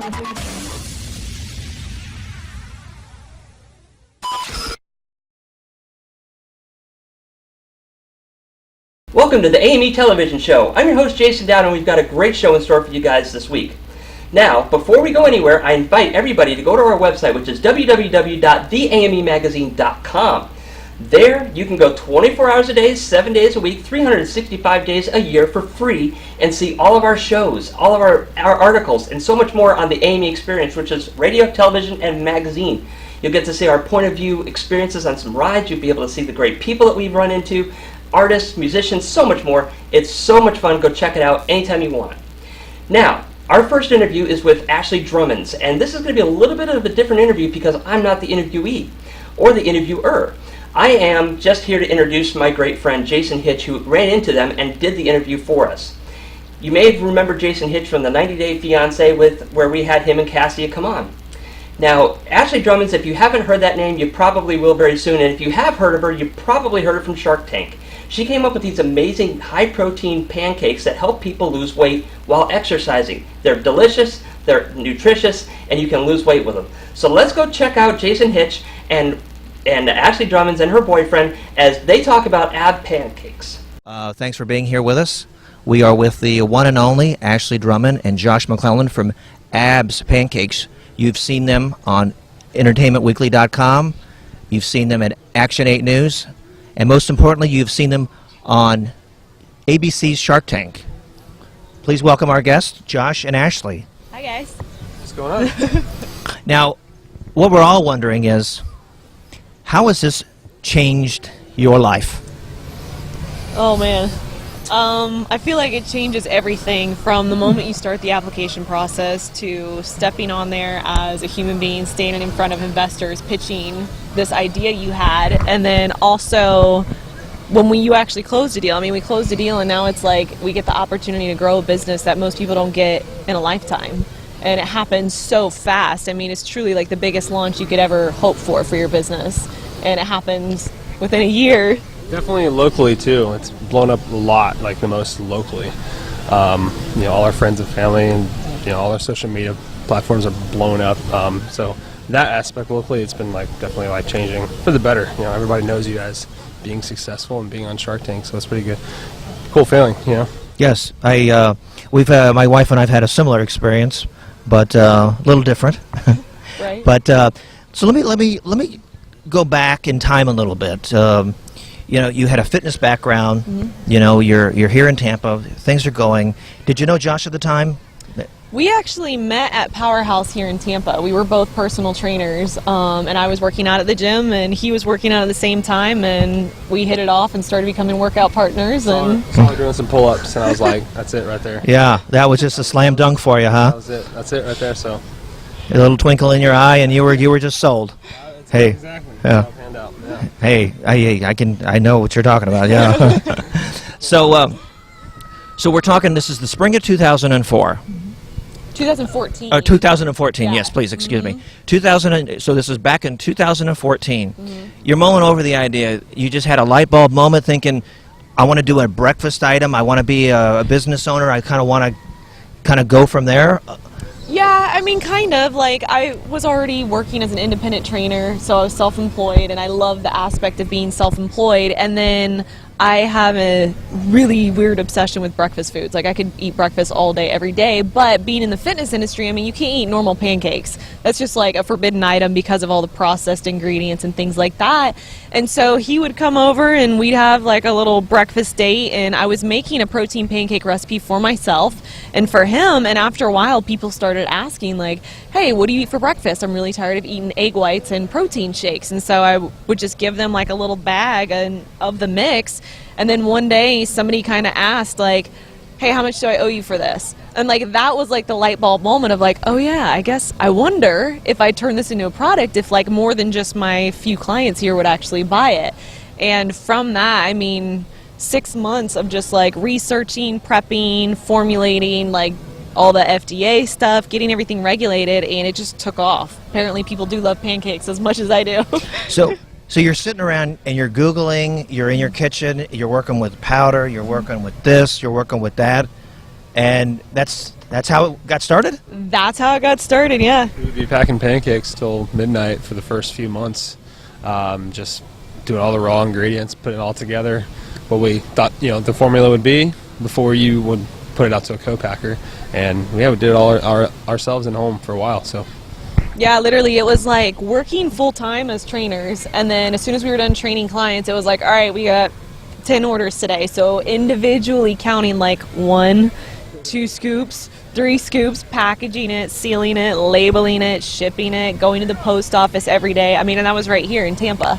Welcome to the AME television show. I'm your host, Jason Down, and we've got a great show in store for you guys this week. Now, before we go anywhere, I invite everybody to go to our website, which is www.theamemagazine.com. There, you can go 24 hours a day, 7 days a week, 365 days a year for free and see all of our shows, all of our articles, and so much more on the AME experience, which is radio, television, and magazine. You'll get to see our point of view experiences on some rides. You'll be able to see the great people that we've run into, artists, musicians, so much more. It's so much fun. Go check it out anytime you want. Now, our first interview is with Ashley Drummonds, and this is going to be a little bit of a different interview because I'm not the interviewee or the interviewer. I am just here to introduce my great friend Jason Hitch, who ran into them and did the interview for us. You may remember Jason Hitch from the 90-Day Fiance where we had him and Cassia come on. Now, Ashley Drummonds, if you haven't heard that name, you probably will very soon, and if you have heard of her, you probably heard her from Shark Tank. She came up with these amazing high-protein pancakes that help people lose weight while exercising. They're delicious, they're nutritious, and you can lose weight with them. So let's go check out Jason Hitch and Ashley Drummonds and her boyfriend as they talk about ABS Pancakes. Thanks for being here with us. We are with the one and only Ashley Drummond and Josh McClellan from ABS Pancakes. You've seen them on entertainmentweekly.com. You've seen them at Action 8 News. And most importantly, you've seen them on ABC's Shark Tank. Please welcome our guests, Josh and Ashley. Hi, guys. What's going on? Now, what we're all wondering is, how has this changed your life? Oh, man. I feel like it changes everything from the moment you start the application process to stepping on there as a human being, standing in front of investors, pitching this idea you had, and then also when you actually closed a deal. I mean, we closed a deal and now it's like we get the opportunity to grow a business that most people don't get in a lifetime. And it happens so fast. I mean, it's truly like the biggest launch you could ever hope for your business. And it happens within a year. Definitely locally too. It's blown up a lot, like the most locally. All our friends and family and all our social media platforms are blown up. So that aspect locally, it's been like definitely life changing for the better. Everybody knows you guys being successful and being on Shark Tank, so it's pretty good. Cool feeling, Yes, we've my wife and I've had a similar experience, but a little different. Right. But so let me go back in time a little bit. You had a fitness background. Mm-hmm. You're here in Tampa. Things are going. Did you know Josh at the time? We actually met at Powerhouse here in Tampa. We were both personal trainers, and I was working out at the gym, and he was working out at the same time, and we hit it off and started becoming workout partners. And saw her doing some pull-ups, and I was like, "That's it right there." Yeah, that was just a slam dunk for you, huh? That was it. That's it right there. So a little twinkle in your eye, and you were just sold. Hey, exactly. Yeah. Yeah. Hey, I know what you're talking about. Yeah. So we're talking. This is the spring of 2004. 2014. 2014. Yeah. Yes, please excuse me. So this is back in 2014. Mm-hmm. You're mulling over the idea. You just had a light bulb moment, thinking, I want to do a breakfast item. I want to be a business owner. I kind of want to go from there. Yeah, I mean, kind of. Like, I was already working as an independent trainer, so I was self-employed, and I love the aspect of being self-employed. And then I have a really weird obsession with breakfast foods. Like, I could eat breakfast all day, every day, but being in the fitness industry, I mean, you can't eat normal pancakes. That's just like a forbidden item because of all the processed ingredients and things like that. And so he would come over and we'd have like a little breakfast date, and I was making a protein pancake recipe for myself and for him. And after a while, people started asking like, hey, what do you eat for breakfast? I'm really tired of eating egg whites and protein shakes. And so I would just give them like a little bag of the mix. And then one day somebody kind of asked like, hey, how much do I owe you for this? And like that was like the light bulb moment of like, oh yeah, I wonder if I turn this into a product, if like more than just my few clients here would actually buy it. And from that, I mean, 6 months of just like researching, prepping, formulating, like all the FDA stuff, getting everything regulated, and it just took off. Apparently people do love pancakes as much as I do. So you're sitting around and you're Googling, you're in your kitchen, you're working with powder, you're working with this, you're working with that. And that's how it got started? That's how it got started, yeah. We'd be packing pancakes till midnight for the first few months, just doing all the raw ingredients, putting it all together. What we thought, the formula would be before you would put it out to a co-packer. And we did it all ourselves in home for a while. So. Yeah, literally, it was like working full-time as trainers, and then as soon as we were done training clients, it was like, all right, we got 10 orders today. So individually counting like 1, 2 scoops, 3 scoops, packaging it, sealing it, labeling it, shipping it, going to the post office every day. I mean, and that was right here in Tampa.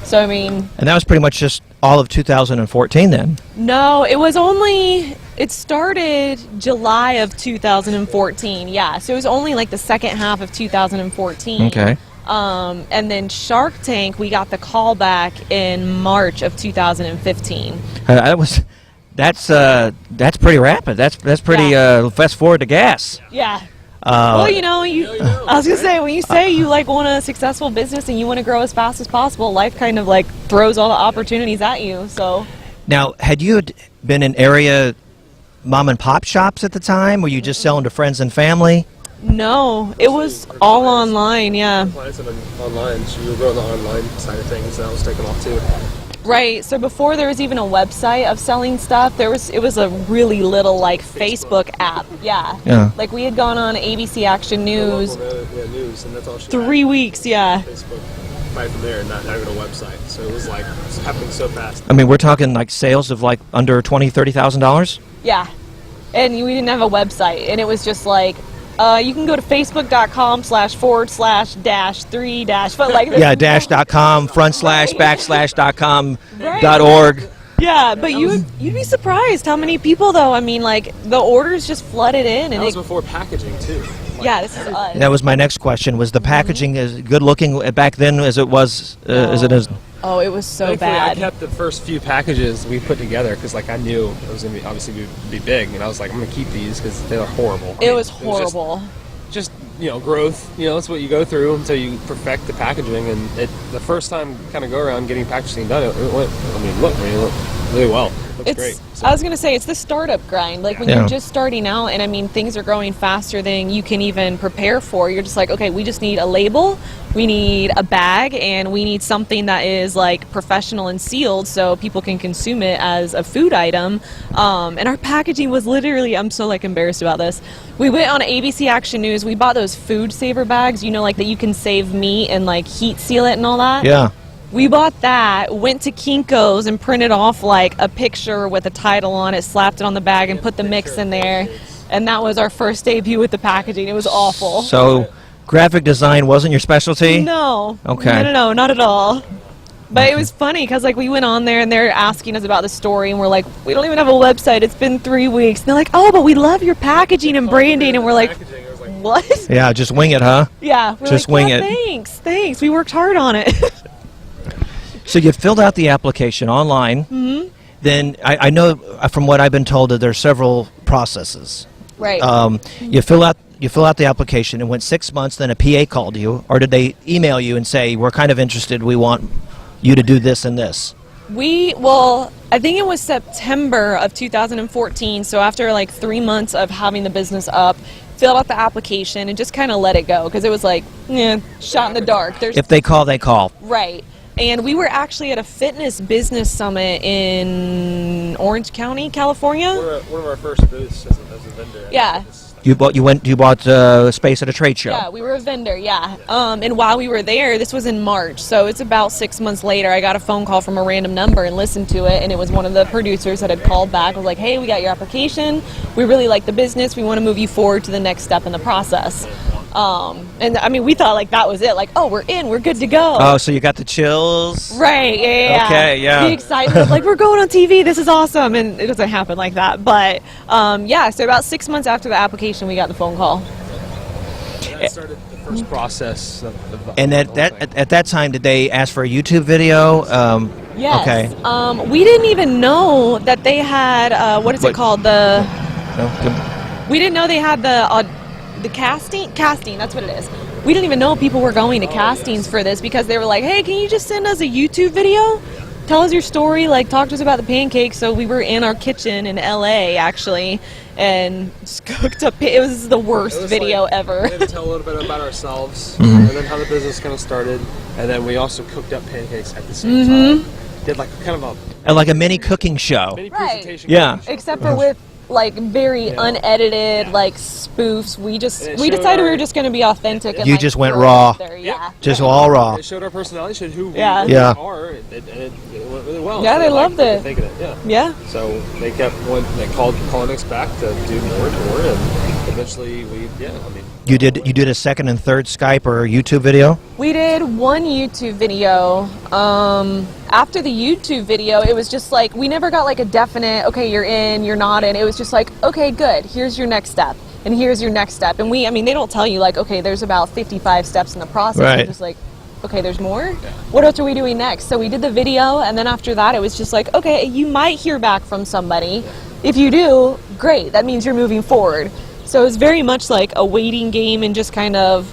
So, I mean... And that was pretty much just all of 2014 then? No, it started July of 2014, yeah. So it was only like the second half of 2014. Okay. And then Shark Tank, we got the call back in March of 2015. That's pretty rapid. That's pretty fast forward to gas. Yeah. Well, I was gonna say, when you say you want a successful business and you want to grow as fast as possible, life kind of throws all the opportunities at you. So. Now, had you been in area mom and pop shops at the time? Were you just selling to friends and family? No, it was all online. Yeah. Clients have been online. So you were growing the online side of things. That was taking off too. Right. So before there was even a website of selling stuff, it was a really little Facebook app. Yeah. Yeah. We had gone on ABC Action News. News, and that's all she 3 weeks. Yeah. Facebook right from there, and not having a website. So it was happening so fast. I mean, we're talking sales of under $20,000-$30,000. Yeah. And we didn't have a website, and it was just you can go to facebook.com//-3- yeah, dash.com, // .com.org. Yeah, but you'd be surprised how many people, though. I mean, the orders just flooded in. And that was before packaging, too. Yeah, this is us. That was my next question. Was the packaging as good looking back then as it was, as it is? Oh, it was so Thankfully, bad. I kept the first few packages we put together because I knew it was going to obviously be big, and I was like, I'm going to keep these because they were horrible. It was horrible. Just growth. That's what you go through until you perfect the packaging. And the first time kind of go around getting packaging done, it went. It looked really well. Looks great. So. I was gonna say it's the startup grind. When you're just starting out, and I mean things are growing faster than you can even prepare for. You're just okay, we just need a label, we need a bag, and we need something that is professional and sealed so people can consume it as a food item. And our packaging was literally, I'm so embarrassed about this. We went on ABC Action News. We bought those food saver bags, that you can save meat and heat seal it and all that. Yeah. We bought that, went to Kinko's and printed off a picture with a title on it, slapped it on the bag and put the mix in there. And that was our first debut with the packaging. It was awful. So graphic design wasn't your specialty? No. Okay. No, not at all. But it was funny because we went on there and they're asking us about the story and we're like, we don't even have a website. It's been 3 weeks. And they're like, oh, but we love your packaging and branding. And we're like, what? Yeah, just wing it, huh? Yeah. We're just wing it. Thanks. We worked hard on it. So you filled out the application online. Mm-hmm. Then I know from what I've been told that there are several processes. Right. You fill out the application, and went 6 months. Then a PA called you, or did they email you and say, "We're kind of interested. We want you to do this and this"? I think it was September of 2014. So after 3 months of having the business up, filled out the application and just kind of let it go because it was shot in the dark. If they call, they call. Right. And we were actually at a fitness business summit in Orange County, California. One of our first booths as a vendor. Yeah. You bought space at a trade show. Yeah, we were a vendor. Yeah. And while we were there, this was in March, so it's about 6 months later. I got a phone call from a random number and listened to it, and it was one of the producers that had called back. Was like, "Hey, we got your application. We really like the business. We want to move you forward to the next step in the process." And I mean, we thought that was it. Oh, we're in. We're good to go. Oh, so you got the chills. Right. Yeah. Okay. Yeah. The excitement. We're going on TV. This is awesome. And it doesn't happen like that. But yeah. So about 6 months after the application, we got the phone call. That started the first process of and at that time, did they ask for a YouTube video? Yes. Okay. We didn't even know that they had what is it called? We didn't know they had the casting. That's what it is. We didn't even know people were going to castings for this because they were like, "Hey, can you just send us a YouTube video?" tell us your story, like talk to us about the pancakes. So we were in our kitchen in LA actually, and just cooked up. It was the worst video ever. We had to tell a little bit about ourselves, and then how the business kind of started, and then we also cooked up pancakes at the same time. Did like kind of Like a mini cooking show. mini Right. presentation. Yeah. Except for with like very unedited like spoofs. We And it we showed decided we our- were just going to be authentic. And You like, just went throw it raw. out there. Yeah. Just all raw. It showed our personality, showed who we Yeah. really Yeah. are, and it went really well. Yeah, So they liked loved what they it. think of it. Yeah. Yeah. So they kept they calling us back to do more and more, and eventually You did a second and third Skype or YouTube video? We did one YouTube video. After the YouTube video, it was just like, we never got like a definite, okay, you're in, you're not in. It was just like, okay, good, here's your next step. And here's your next step. And they don't tell you like, okay, there's about 55 steps in the process. Right. They're just like, okay, there's more? What else are we doing next? So we did the video, and then after that, it was just like, okay, you might hear back from somebody. If you do, great, that means you're moving forward. So it was very much like a waiting game and just kind of,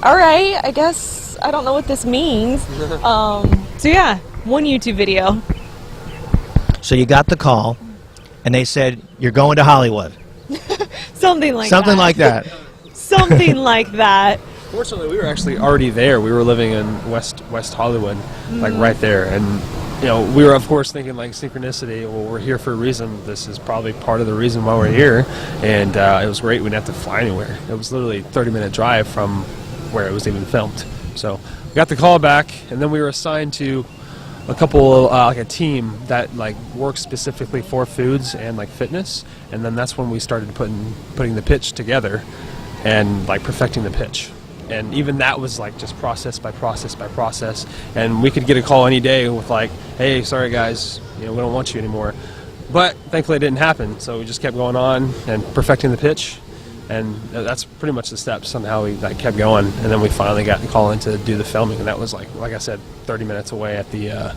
all right, I guess I don't know what this means. So yeah, one YouTube video. So you got the call, and they said, you're going to Hollywood. Something like Something that. like that. Something like that. Fortunately, we were actually already there. We were living in West Hollywood, like right there, and we were of course thinking like synchronicity. Well, we're here for a reason. This is probably part of the reason why we're here, and it was great. We didn't have to fly anywhere. It was literally a 30-minute drive from where it was even filmed. So we got the call back, and then we were assigned to a couple like a team that like works specifically for foods and like fitness, and then that's when we started putting the pitch together and like perfecting the pitch. And even that was like just process by process by process, and we could get a call any day with like, hey, sorry guys, we don't want you anymore. But thankfully it didn't happen, so we just kept going on and perfecting the pitch, and that's pretty much the steps on how we like kept going. And then we finally got the call in to do the filming, and that was like I said, 30 minutes away at the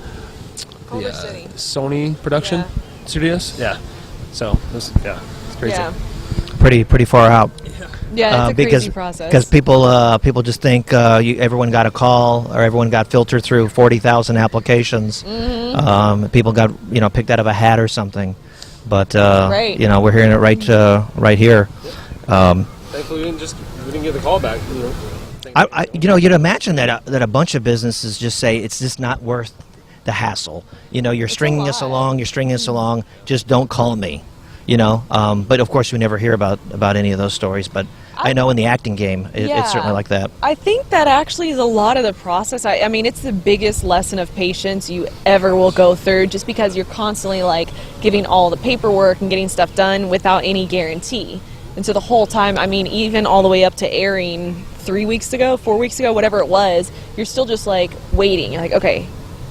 City. Sony production studios. Yeah, so it's crazy. Yeah. Pretty far out. Yeah, it's a because crazy process. Because people just think everyone got a call or everyone got filtered through 40,000 applications. People got picked out of a hat or something, but Right. we're hearing it right here. Thankfully, we didn't get the call back. You'd imagine that a bunch of businesses just say it's just not worth the hassle. You're stringing us along. Just don't call me. But of course we never hear about any of those stories. But I know in the acting game, it's certainly like that. I think that actually is a lot of the process. I mean, it's the biggest lesson of patience you ever will go through, just because you're constantly like giving all the paperwork and getting stuff done without any guarantee. And so the whole time, I mean, even all the way up to airing 3 weeks ago, 4 weeks ago, whatever it was, you're still just like waiting. You're like, okay,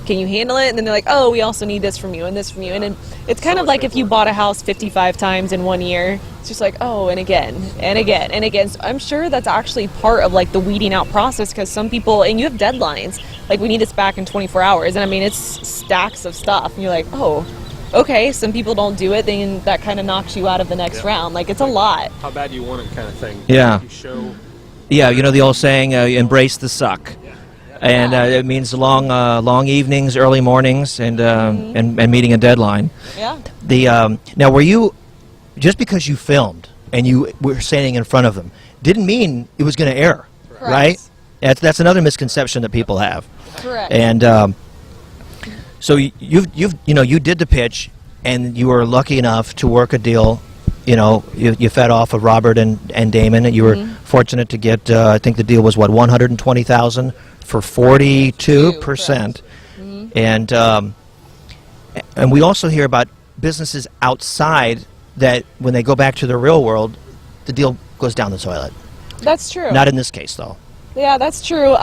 can you handle it? And then they're like, oh, we also need this from you and this from you. And then it's kind of like if you bought a house 55 times in 1 year, it's just like, oh, and again, and again, and again. So I'm sure that's actually part of like the weeding out process, because some people, and you have deadlines, like we need this back in 24 hours. And I mean, it's stacks of stuff. And you're like, oh, okay, some people don't do it, then that kind of knocks you out of the next round. Like, it's a lot. How bad you want it kind of thing. Yeah. You show. Yeah, the old saying, embrace the suck. And it means long evenings, early mornings, and meeting a deadline. Yeah. Now, were you, just because you filmed and you were standing in front of them, didn't mean it was going to air, right? That's another misconception that people have. Correct. And so you did the pitch, and you were lucky enough to work a deal. You fed off of Robert and Damon, and you were fortunate to get. I think the deal was what, $120,000 for 42%, and we also hear about businesses outside that when they go back to the real world, the deal goes down the toilet. That's true. Not in this case, though. Yeah, that's true.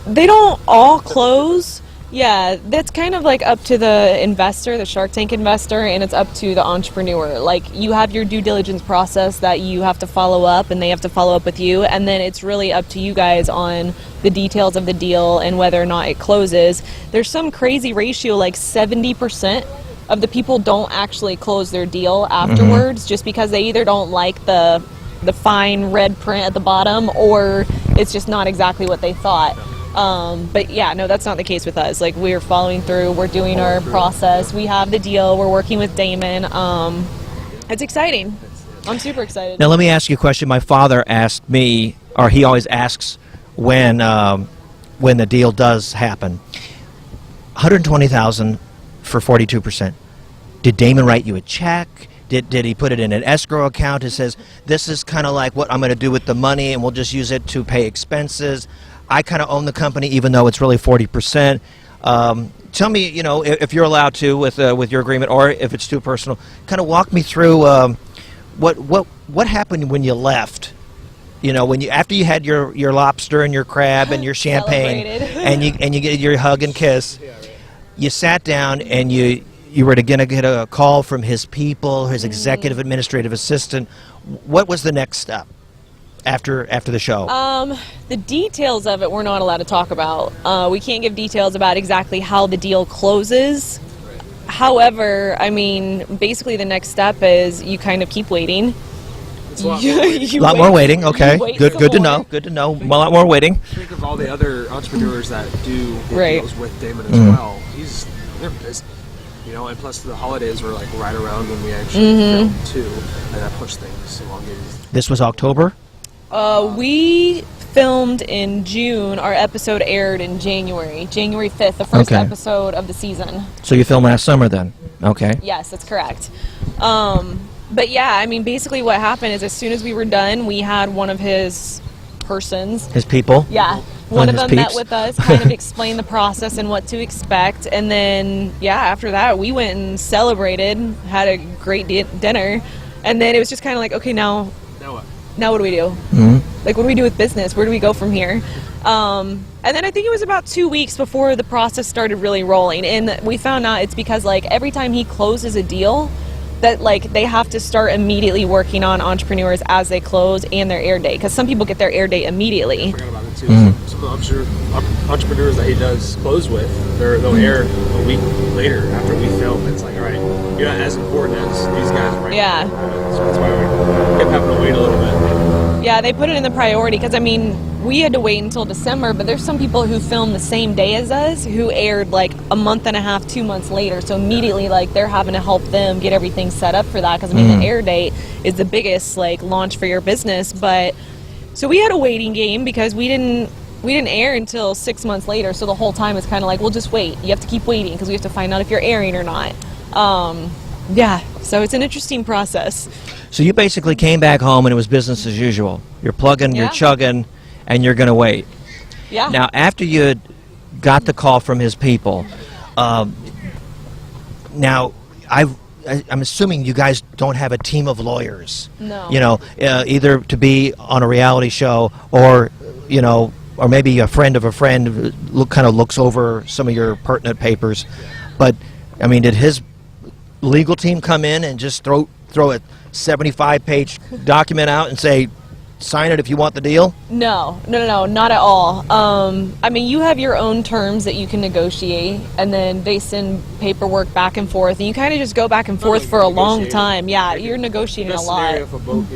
They don't all close. Yeah, that's kind of like up to the investor, the Shark Tank investor, and it's up to the entrepreneur. Like, you have your due diligence process that you have to follow up, and they have to follow up with you, and then it's really up to you guys on the details of the deal and whether or not it closes. There's some crazy ratio, like 70% of the people don't actually close their deal afterwards, just because they either don't like the fine red print at the bottom, or it's just not exactly what they thought. But yeah, no, that's not the case with us. Like, we're following through. We're doing our process. We have the deal. We're working with Damon. It's exciting. I'm super excited. Now, let me ask you a question. My father asked me, or he always asks when the deal does happen. $120,000 for 42%. Did Damon write you a check? Did he put it in an escrow account that says, this is kind of like what I'm going to do with the money, and we'll just use it to pay expenses? I kind of own the company, even though it's really 40%. Tell me, you know, if you're allowed to with your agreement, or if it's too personal, kind of walk me through what happened when you left. You know, when after you had your lobster and your crab and your champagne and you get your hug and kiss, you sat down and you were going to get a call from his people, his executive administrative assistant. What was the next step after the show? The details of it we're not allowed to talk about. We can't give details about exactly how the deal closes. However, I mean, basically the next step is you kind of keep waiting. A lot more waiting. Okay, good to know. Good to know. A lot more waiting. Think of all the other entrepreneurs that do deals with Damon as well. They're busy, you know. And plus, the holidays were like right around when we actually filmed too, and that pushed things along. This was October. We filmed in June. Our episode aired in January 5th, the first episode of the season. So you filmed last summer then? Okay. Yes, that's correct. But yeah, I mean, basically what happened is as soon as we were done, we had one of his persons. His people? Yeah. One of them met with us, kind of explained the process and what to expect. And then, yeah, after that, we went and celebrated, had a great dinner. And then it was just kind of like, okay, now what do we do? Like, what do we do with business? Where do we go from here? And then I think it was about 2 weeks before the process started really rolling. And we found out it's because, like, every time he closes a deal, that like they have to start immediately working on entrepreneurs as they close and their air date, because some people get their air date immediately. I forgot about it too. Some of the entrepreneurs that he does close with, they'll air a week later after we film. It's like, all right, you're not as important as these guys right now. So that's why we kept having to wait a little bit. Yeah, they put it in the priority because, I mean, we had to wait until December, but there's some people who filmed the same day as us who aired like a month and a half, 2 months later. So immediately, like, they're having to help them get everything set up for that because, I mean, the air date is the biggest, like, launch for your business. But so we had a waiting game because we didn't air until 6 months later. So the whole time it's kind of like, well, just wait. You have to keep waiting because we have to find out if you're airing or not. Yeah, so it's an interesting process. So you basically came back home and it was business as usual. You're plugging, you're chugging, and you're going to wait. Yeah. Now, after you had got the call from his people, now I'm assuming you guys don't have a team of lawyers. No. You know, either to be on a reality show or, you know, or maybe a friend of a friend kind of looks over some of your pertinent papers. But, I mean, did his legal team come in and just throw a 75-page document out and say, sign it if you want the deal? No, not at all. I mean, you have your own terms that you can negotiate, and then they send paperwork back and forth, and you kind of just go back and forth for a long time. Yeah, you're negotiating a lot. For both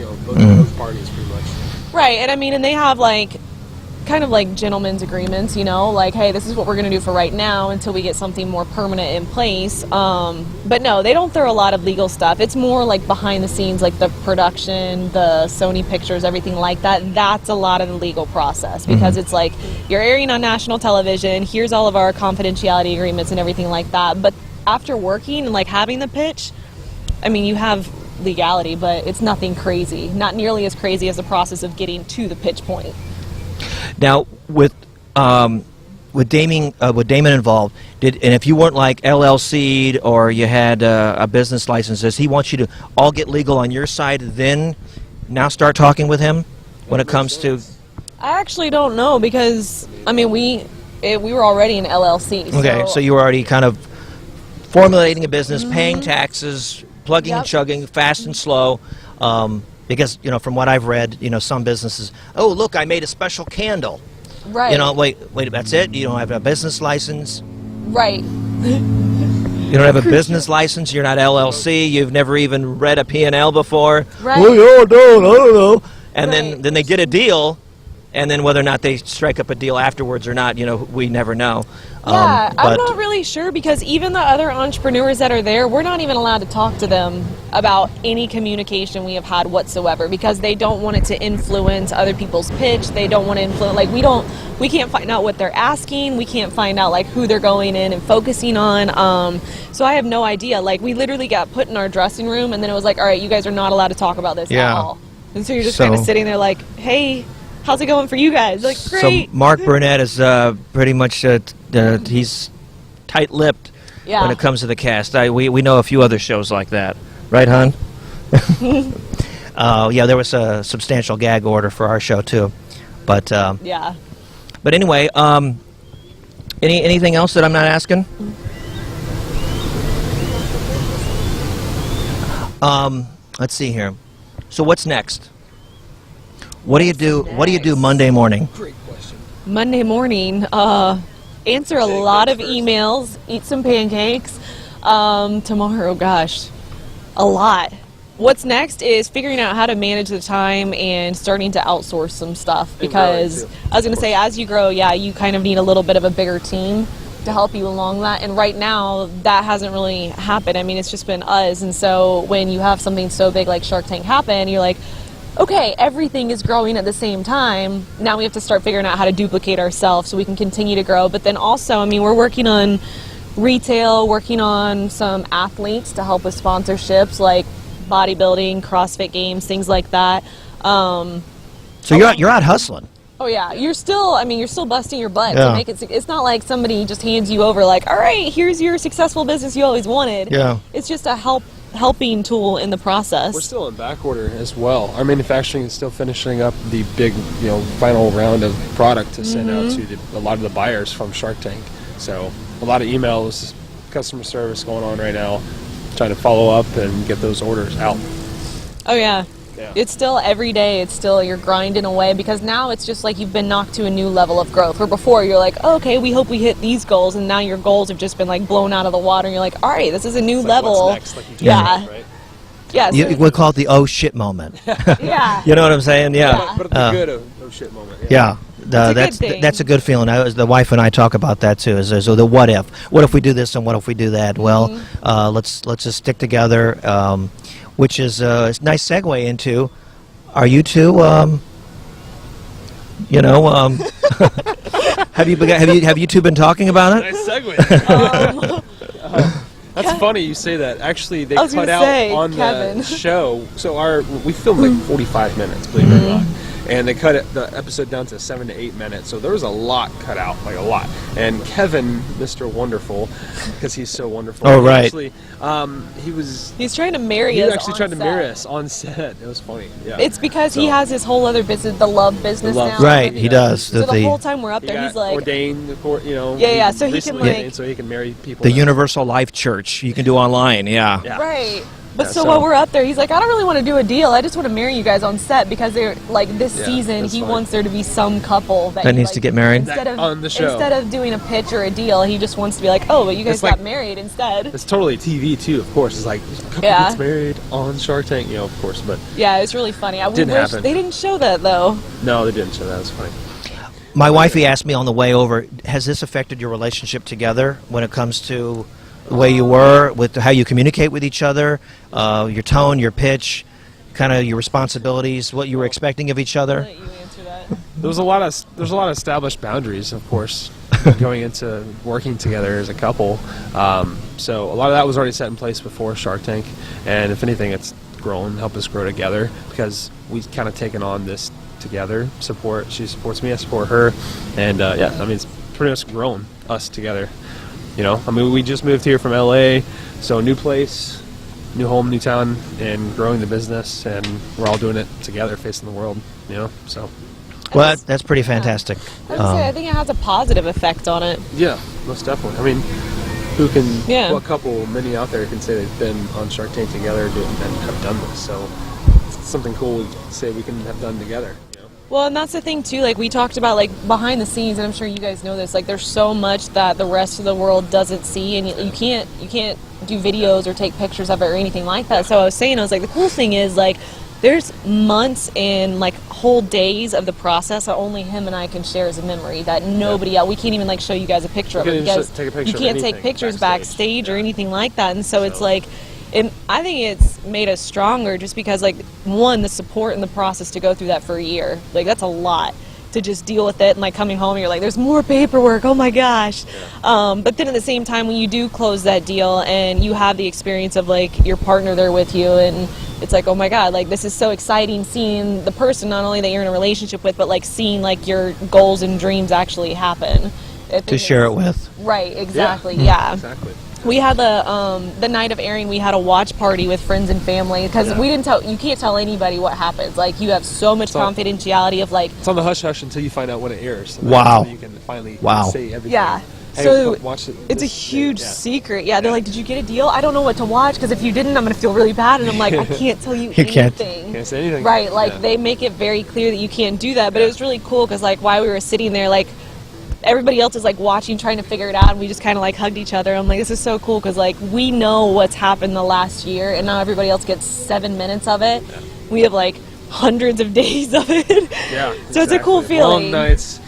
parties, pretty much. Right, and I mean, and they have like kind of like gentlemen's agreements, you know, like, hey, this is what we're going to do for right now until we get something more permanent in place. But no, they don't throw a lot of legal stuff. It's more like behind the scenes, like the production, the Sony pictures, everything like that. That's a lot of the legal process because it's like you're airing on national television. Here's all of our confidentiality agreements and everything like that. But after working and like having the pitch, I mean, you have legality, but it's nothing crazy. Not nearly as crazy as the process of getting to the pitch point. Now, with Damon involved, and if you weren't like LLC'd or you had a business license, does he want you to all get legal on your side, then now start talking with him when it comes to? I actually don't know because I mean we were already an LLC. Okay, so you were already kind of formulating a business, paying taxes, plugging and chugging, fast and slow. Because, you know, from what I've read, you know, some businesses, oh, look, I made a special candle. Right. You know, wait, that's it? You don't have a business license? Right. You don't have a business license, you're not LLC, you've never even read a P&L before. Right. Well, yeah, I don't know. And then they get a deal, And then whether or not they strike up a deal afterwards or not, we never know. Yeah, I'm but not really sure because even the other entrepreneurs that are there, we're not even allowed to talk to them about any communication we have had whatsoever because they don't want it to influence other people's pitch. They don't want to influence, we can't find out what they're asking. We can't find out who they're going in and focusing on. So I have no idea. We literally got put in our dressing room and then it was all right, you guys are not allowed to talk about this at all. And so you're just kind of sitting there hey, how's it going for you guys? Great. So Mark Burnett is pretty much he's tight-lipped when it comes to the cast. We know a few other shows like that, right, hon? Yeah, there was a substantial gag order for our show too, but yeah. But anyway, anything else that I'm not asking? Let's see here. So what's next? What do you do? What do you do Monday morning? Great question. Monday morning, answer a lot of emails, eat some pancakes. Tomorrow, gosh, a lot. What's next is figuring out how to manage the time and starting to outsource some stuff because I was going to say, as you grow, you kind of need a little bit of a bigger team to help you along that. And right now, that hasn't really happened. I mean, it's just been us. And so when you have something so big like Shark Tank happen, you're like, okay, everything is growing at the same time. Now we have to start figuring out how to duplicate ourselves so we can continue to grow. But then also, I mean, we're working on retail, working on some athletes to help with sponsorships like bodybuilding, CrossFit games, things like that. So you're out hustling. Oh yeah, you're still busting your butt to make it. It's not like somebody just hands you over all right, here's your successful business you always wanted. Yeah. It's just a helping tool in the process. We're still in back order as well. Our manufacturing is still finishing up the big, final round of product to send out to a lot of the buyers from Shark Tank. So a lot of emails, customer service going on right now, trying to follow up and get those orders out. Oh yeah. It's still every day, you're grinding away because now it's just you've been knocked to a new level of growth. Where before you're okay, we hope we hit these goals, and now your goals have just been blown out of the water, and you're all right, this is a new level. What's next? Right? Yeah. So We'll call it the oh shit moment. Yeah. You know what I'm saying? Yeah. But the good oh shit moment. Yeah. That's a good feeling. The wife and I talk about that too. Is the what if? What if we do this and what if we do that? Well, let's just stick together. Which is a nice segue into, are you two? Have you two been talking about it? Nice segue. That's funny you say that. Actually, they cut out on the show. So we filmed 45 minutes, believe it or not. And they cut the episode down to 7 to 8 minutes. So there was a lot cut out, a lot. And Kevin, Mr. Wonderful, because he's so wonderful. Oh, right. Actually, he's trying to marry us. He actually tried to marry us on set. It was funny. Yeah. It's because he has his whole other business, the love business now. Right, he does. So the whole time we're up there, he's ordained, Yeah, so he can so he can marry people. The Universal Life Church. You can do online. Yeah. Right. But while we're up there, he's I don't really want to do a deal. I just want to marry you guys on set because they're this season he wants there to be some couple that needs to get married on the show. Instead of doing a pitch or a deal, he just wants to be oh, but you guys got married instead. It's totally TV too, of course. It's a couple gets married on Shark Tank, of course. But yeah, it's really funny. I wish happen. They didn't show that though. No, they didn't show that. It's funny. My wifey asked me on the way over, has this affected your relationship together when it comes to the way you were, with how you communicate with each other, your tone, your pitch, kind of your responsibilities, what you were expecting of each other? I'll let you answer that. There's a lot of established boundaries, of course, going into working together as a couple. So a lot of that was already set in place before Shark Tank, and if anything, it's helped us grow together because we've kind of taken on this together. She supports me, I support her, and it's pretty much grown us together. We just moved here from LA, so new place, new home, new town, and growing the business, and we're all doing it together, facing the world, so. Well, that's pretty fantastic. I think it has a positive effect on it. Yeah, most definitely. What couple, many out there can say they've been on Shark Tank together and have done this, so it's something cool we say we can have done together. Well, and that's the thing too, we talked about behind the scenes, and I'm sure you guys know this, there's so much that the rest of the world doesn't see, and you can't do videos or take pictures of it or anything like that. So I was saying, the cool thing is there's months and like whole days of the process that only him and I can share as a memory that nobody else. We can't even like show you guys a picture of it because you can't take pictures backstage or anything like that. And so it's like, I think it's made us stronger just because like one, the support and the process to go through that for a year, like that's a lot to just deal with it, and like coming home you're like there's more paperwork, oh my gosh. But then at the same time when you do close that deal and you have the experience of like your partner there with you, and it's like, oh my god, like this is so exciting seeing the person not only that you're in a relationship with, but like seeing like your goals and dreams actually happen to share it with. Right, exactly. Yeah. Exactly. We had the night of airing, we had a watch party with friends and family because we didn't tell, you can't tell anybody what happens. Like you have so much confidentiality of like. It's on the hush hush until you find out when it airs. So wow. You can finally say everything. Yeah. Hey, so watch it, it's a huge secret. Yeah, they're like, did you get a deal? I don't know what to watch because if you didn't, I'm going to feel really bad. And I'm like, I can't tell you anything. Can't say anything. Right, like they make it very clear that you can't do that. But it was really cool because like while we were sitting there, like everybody else is like watching, trying to figure it out, and we just kind of like hugged each other. I'm like, this is so cool because like we know what's happened the last year, and now everybody else gets 7 minutes of it. We have like hundreds of days of it. Yeah. So it's a cool feeling. Long nights,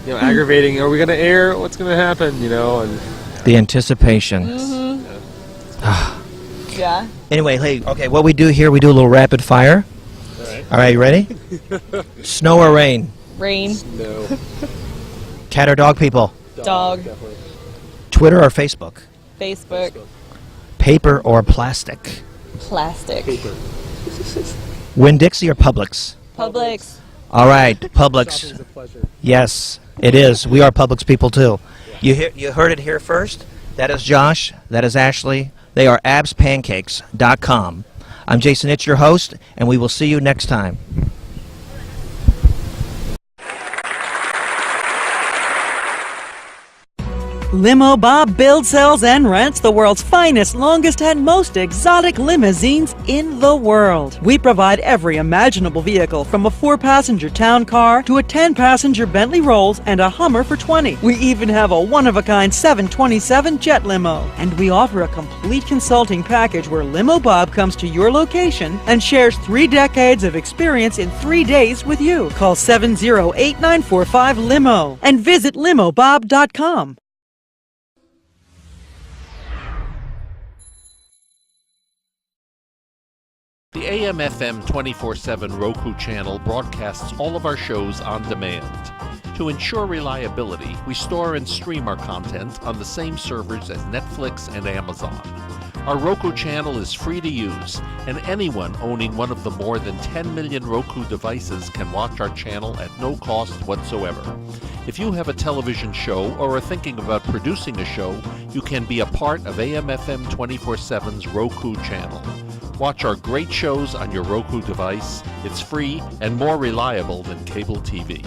aggravating. Are we gonna air? What's gonna happen? And the anticipation. Yeah. Anyway, hey, okay, what we do here, we do a little rapid fire. All right, you ready? Snow or rain? Rain. No. Cat or dog people? Dog. Definitely. Twitter or Facebook? Facebook. Paper or plastic? Plastic. Paper. Winn-Dixie or Publix? Publix. All right, Publix. Shopping's a pleasure. Yes, it is. We are Publix people too. You heard it here first. That is Josh. That is Ashley. They are abspancakes.com. I'm Jason Hitch, your host, and we will see you next time. Limo Bob builds, sells, and rents the world's finest, longest, and most exotic limousines in the world. We provide every imaginable vehicle, from a 4-passenger town car to a 10-passenger Bentley Rolls and a Hummer for $20. We even have a one-of-a-kind 727 jet limo. And we offer a complete consulting package where Limo Bob comes to your location and shares 3 decades of experience in 3 days with you. Call 708-945-LIMO and visit limobob.com. The AM/FM 24/7 Roku channel broadcasts all of our shows on demand. To ensure reliability, we store and stream our content on the same servers as Netflix and Amazon. Our Roku channel is free to use, and anyone owning one of the more than 10 million Roku devices can watch our channel at no cost whatsoever. If you have a television show or are thinking about producing a show, you can be a part of AM/FM 24/7's Roku channel. Watch our great shows on your Roku device. It's free and more reliable than cable TV.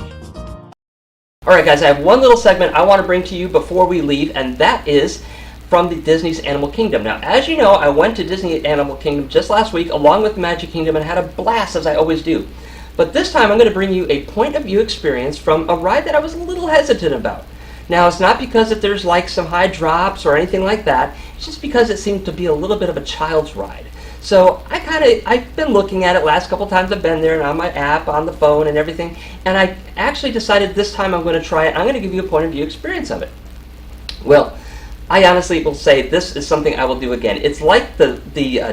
All right, guys, I have one little segment I want to bring to you before we leave, and that is from the Disney's Animal Kingdom. Now, as you know, I went to Disney Animal Kingdom just last week along with Magic Kingdom and had a blast, as I always do. But this time I'm going to bring you a point of view experience from a ride that I was a little hesitant about. Now, it's not because that there's like some high drops or anything like that. It's just because it seemed to be a little bit of a child's ride. So I've been looking at it last couple times I've been there and on my app, on the phone and everything, and I actually decided this time I'm going to try it. I'm going to give you a point of view experience of it. Well, I honestly will say this is something I will do again. It's like the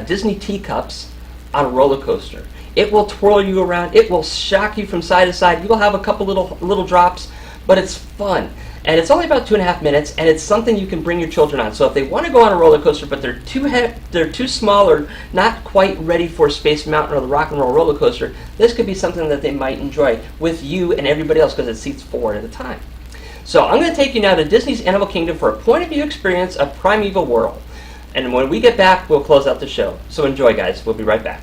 Disney teacups on a roller coaster. It will twirl you around. It will shock you from side to side. You will have a couple little drops, but it's fun. And it's only about 2.5 minutes, and it's something you can bring your children on. So if they want to go on a roller coaster, but they're too small or not quite ready for Space Mountain or the Rock and Roll roller coaster, this could be something that they might enjoy with you and everybody else because it seats 4 at a time. So I'm going to take you now to Disney's Animal Kingdom for a point of view experience of Primeval Whirl. And when we get back, we'll close out the show. So enjoy, guys. We'll be right back.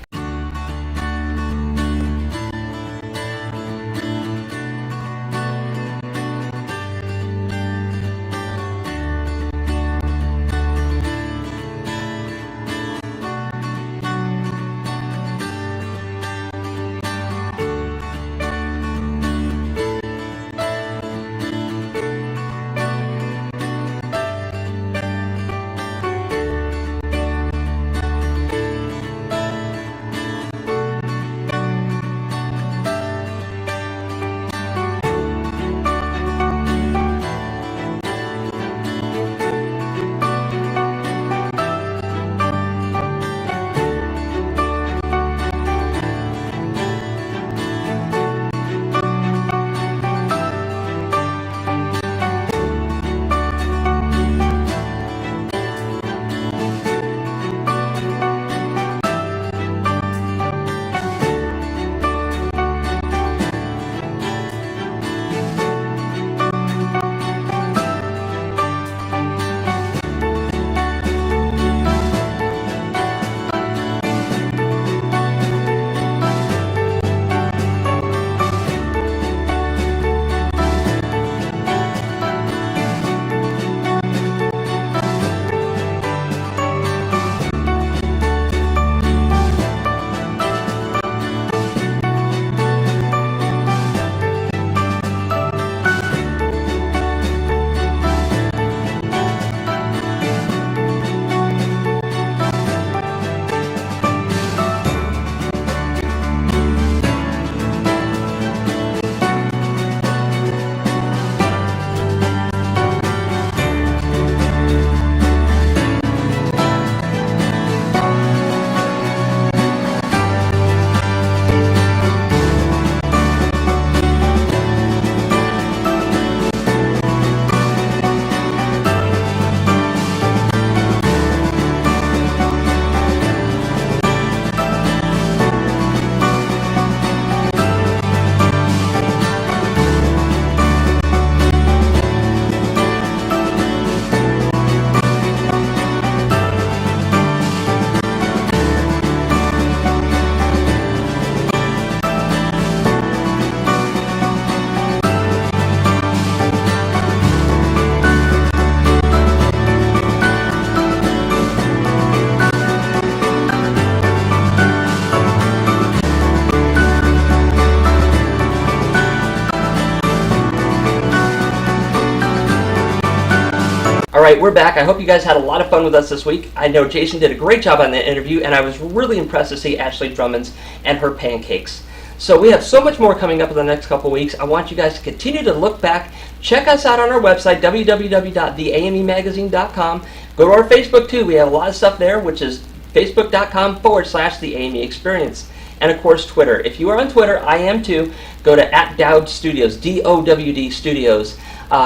right, we're back. I hope you guys had a lot of fun with us this week. I know Jason did a great job on the interview, and I was really impressed to see Ashley Drummonds and her pancakes. So we have so much more coming up in the next couple weeks. I want you guys to continue to look back. Check us out on our website, www.theamemagazine.com. Go to our Facebook, too. We have a lot of stuff there, which is facebook.com/The AME Experience. And, of course, Twitter. If you are on Twitter, I am, too. Go to @Dowd Studios, DOWD Studios,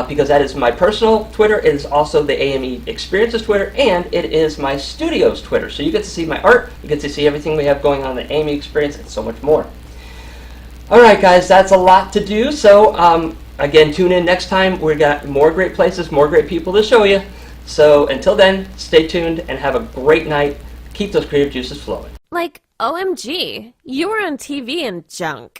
because that is my personal Twitter. It is also the AME Experience's Twitter, and it is my studio's Twitter. So you get to see my art, you get to see everything we have going on in the AME Experience, and so much more. All right, guys, that's a lot to do. So, again, tune in next time. We've got more great places, more great people to show you. So, until then, stay tuned and have a great night. Keep those creative juices flowing. Like, OMG, you were on TV and junk.